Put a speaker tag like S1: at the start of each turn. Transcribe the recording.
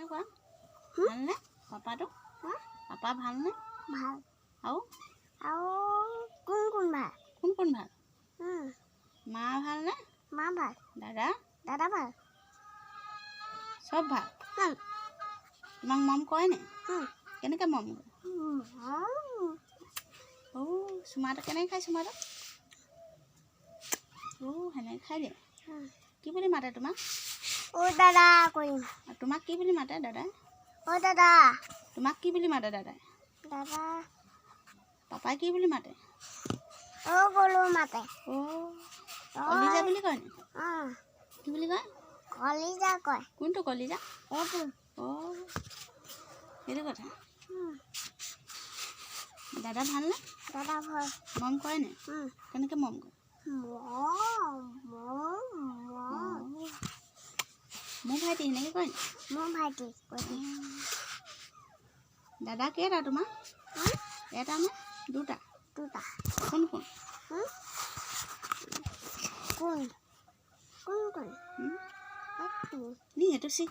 S1: কোৱা ভালনে পাপাটো পাপা ভালনে
S2: ভাল
S1: আৰু
S2: কোন কোন ভাল
S1: কোন কোন ভাল মা ভালনে
S2: মা ভাল দাদা ভাল
S1: চব ভাল তোমাক মম কৰেনে কেনেকৈ মম কৰে চুমাটো কেনেকৈ খায় চুমাটো সেনেকৈ খাই দিয়ে কি বুলি মাতে তোমাক
S2: দাদা কৰিম
S1: তোমাক কি বুলি মাতে দাদাই
S2: দাদা
S1: তোমাক কি বুলি মাতে দাদাই
S2: দাদা
S1: পাপাই কি বুলি মাতে
S2: গলু মাতে
S1: কলিজা বুলি কয় নি কি বুলি কয়
S2: কলিজা কয়
S1: কোনটো কলিজা সেইটো কথা দাদা ভালনে
S2: দাদা ভাল
S1: মম কৰেনে কেনেকৈ মম কৰে মোৰ ভাইটি সেনেকৈ কয় নি
S2: মোৰ ভাইটি
S1: দাদা কেইটা তোমাৰ এটা নে দুটা কোন কোন
S2: কোন কোন কোন
S1: নি সেইটো চিক